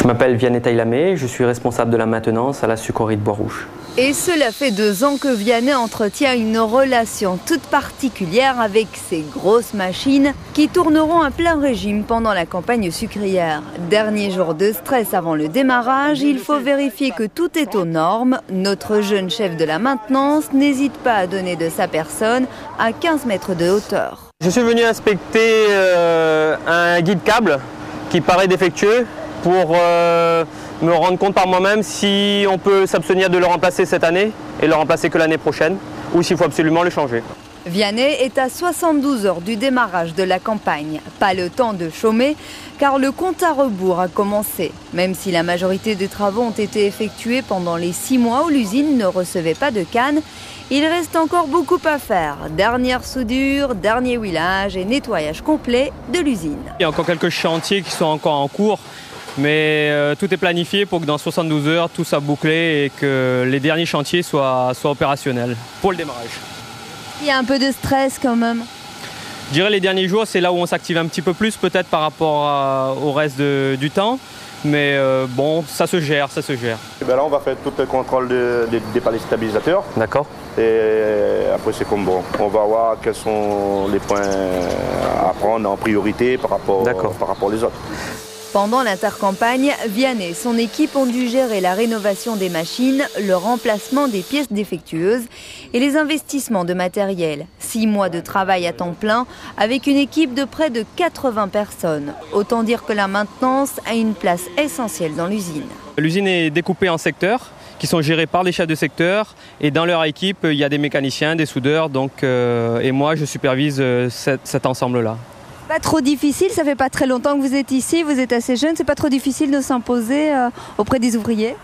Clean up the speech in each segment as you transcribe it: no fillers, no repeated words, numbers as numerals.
Je m'appelle Vianney Tailamé, je suis responsable de la maintenance à la sucrerie de Bois-Rouge. Et cela fait 2 ans que Vianney entretient une relation toute particulière avec ces grosses machines qui tourneront à plein régime pendant la campagne sucrière. Dernier jour de stress avant le démarrage, il faut vérifier que tout est aux normes. Notre jeune chef de la maintenance n'hésite pas à donner de sa personne à 15 mètres de hauteur. Je suis venu inspecter un guide câble qui paraît défectueux pour me rendre compte par moi-même si on peut s'abstenir de le remplacer cette année et le remplacer que l'année prochaine ou s'il faut absolument le changer. Vianney est à 72 heures du démarrage de la campagne. Pas le temps de chômer car le compte à rebours a commencé. Même si la majorité des travaux ont été effectués pendant les 6 mois où l'usine ne recevait pas de canne, il reste encore beaucoup à faire. Dernière soudure, dernier huilage et nettoyage complet de l'usine. Il y a encore quelques chantiers qui sont encore en cours. Mais tout est planifié pour que dans 72 heures, tout soit bouclé et que les derniers chantiers soient opérationnels pour le démarrage. Il y a un peu de stress quand même. Je dirais les derniers jours, c'est là où on s'active un petit peu plus peut-être par rapport au reste du temps. Mais bon, ça se gère, ça se gère. Et bien là, on va faire tout le contrôle des palettes stabilisateurs. D'accord. Et après, c'est comme bon. On va voir quels sont les points à prendre en priorité par rapport aux autres. Pendant l'intercampagne, Vianney et son équipe ont dû gérer la rénovation des machines, le remplacement des pièces défectueuses et les investissements de matériel. 6 mois de travail à temps plein avec une équipe de près de 80 personnes. Autant dire que la maintenance a une place essentielle dans l'usine. L'usine est découpée en secteurs qui sont gérés par des chefs de secteur et dans leur équipe, il y a des mécaniciens, des soudeurs et moi je supervise cet ensemble-là. Pas trop difficile, ça fait pas très longtemps que vous êtes ici, vous êtes assez jeune, c'est pas trop difficile de s'imposer auprès des ouvriers?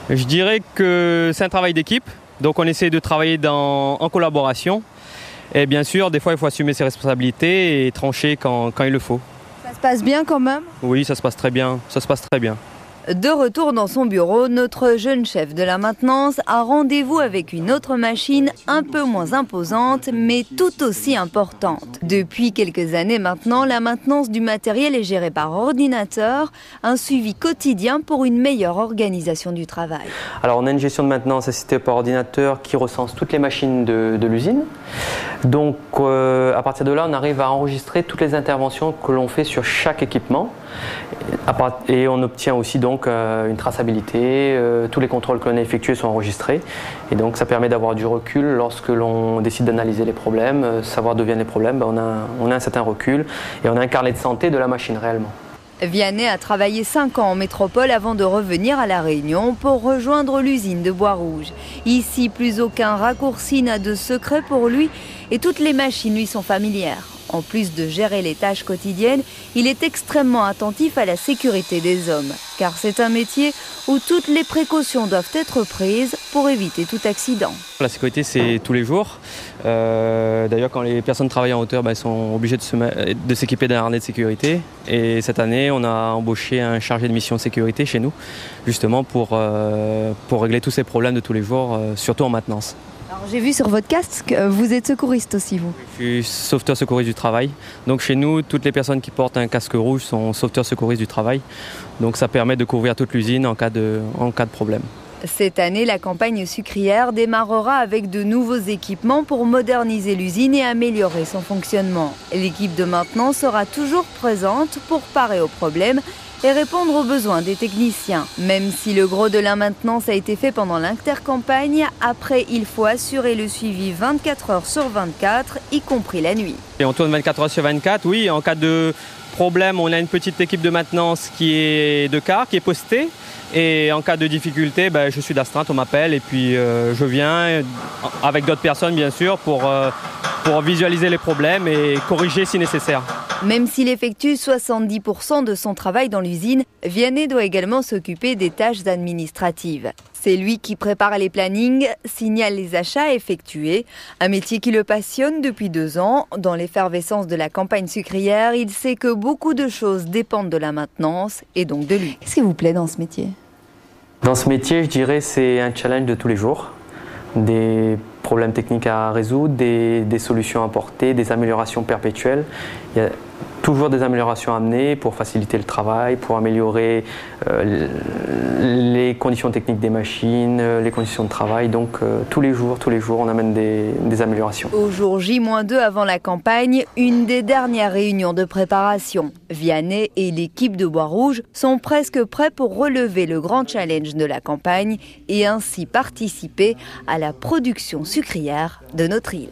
Je dirais que c'est un travail d'équipe, donc on essaie de travailler en collaboration. Et bien sûr, des fois il faut assumer ses responsabilités et trancher quand il le faut. Ça se passe bien quand même? Oui, ça se passe très bien, ça se passe très bien. De retour dans son bureau, notre jeune chef de la maintenance a rendez-vous avec une autre machine un peu moins imposante, mais tout aussi importante. Depuis quelques années maintenant, la maintenance du matériel est gérée par ordinateur, un suivi quotidien pour une meilleure organisation du travail. Alors on a une gestion de maintenance assistée par ordinateur qui recense toutes les machines de l'usine. Donc à partir de là, on arrive à enregistrer toutes les interventions que l'on fait sur chaque équipement. Et on obtient aussi donc une traçabilité, tous les contrôles que l'on a effectués sont enregistrés et donc ça permet d'avoir du recul lorsque l'on décide d'analyser les problèmes, savoir d'où viennent les problèmes, on a un certain recul et on a un carnet de santé de la machine réellement. Vianney a travaillé 5 ans en métropole avant de revenir à La Réunion pour rejoindre l'usine de Bois-Rouge. Ici, plus aucun raccourci n'a de secret pour lui et toutes les machines lui sont familières. En plus de gérer les tâches quotidiennes, il est extrêmement attentif à la sécurité des hommes, car c'est un métier où toutes les précautions doivent être prises pour éviter tout accident. La sécurité, c'est tous les jours. D'ailleurs, quand les personnes travaillent en hauteur, elles sont obligées de s'équiper d'un harnais de sécurité. Et cette année, on a embauché un chargé de mission de sécurité chez nous, justement pour régler tous ces problèmes de tous les jours, surtout en maintenance. J'ai vu sur votre casque que vous êtes secouriste aussi, vous. Je suis sauveteur secouriste du travail. Donc chez nous, toutes les personnes qui portent un casque rouge sont sauveteurs secouristes du travail. Donc ça permet de couvrir toute l'usine en cas de problème. Cette année, la campagne sucrière démarrera avec de nouveaux équipements pour moderniser l'usine et améliorer son fonctionnement. L'équipe de maintenance sera toujours présente pour parer aux problèmes et répondre aux besoins des techniciens. Même si le gros de la maintenance a été fait pendant l'intercampagne, après il faut assurer le suivi 24 heures sur 24, y compris la nuit. Et on tourne 24 heures sur 24, oui, en cas de problème, on a une petite équipe de maintenance qui est de quart, qui est postée. Et en cas de difficulté, je suis d'astreinte, on m'appelle et puis je viens avec d'autres personnes bien sûr pour visualiser les problèmes et corriger si nécessaire. Même s'il effectue 70% de son travail dans l'usine, Vianney doit également s'occuper des tâches administratives. C'est lui qui prépare les plannings, signale les achats effectués, un métier qui le passionne depuis 2 ans. Dans l'effervescence de la campagne sucrière, il sait que beaucoup de choses dépendent de la maintenance et donc de lui. Qu'est-ce qui vous plaît dans ce métier? Dans ce métier, je dirais c'est un challenge de tous les jours. Des problèmes techniques à résoudre, des solutions à apporter, des améliorations perpétuelles. toujours des améliorations à amener pour faciliter le travail, pour améliorer les conditions techniques des machines, les conditions de travail. Donc tous les jours, on amène des améliorations. Au jour J-2 avant la campagne, une des dernières réunions de préparation. Vianney et l'équipe de Bois-Rouge sont presque prêts pour relever le grand challenge de la campagne et ainsi participer à la production sucrière de notre île.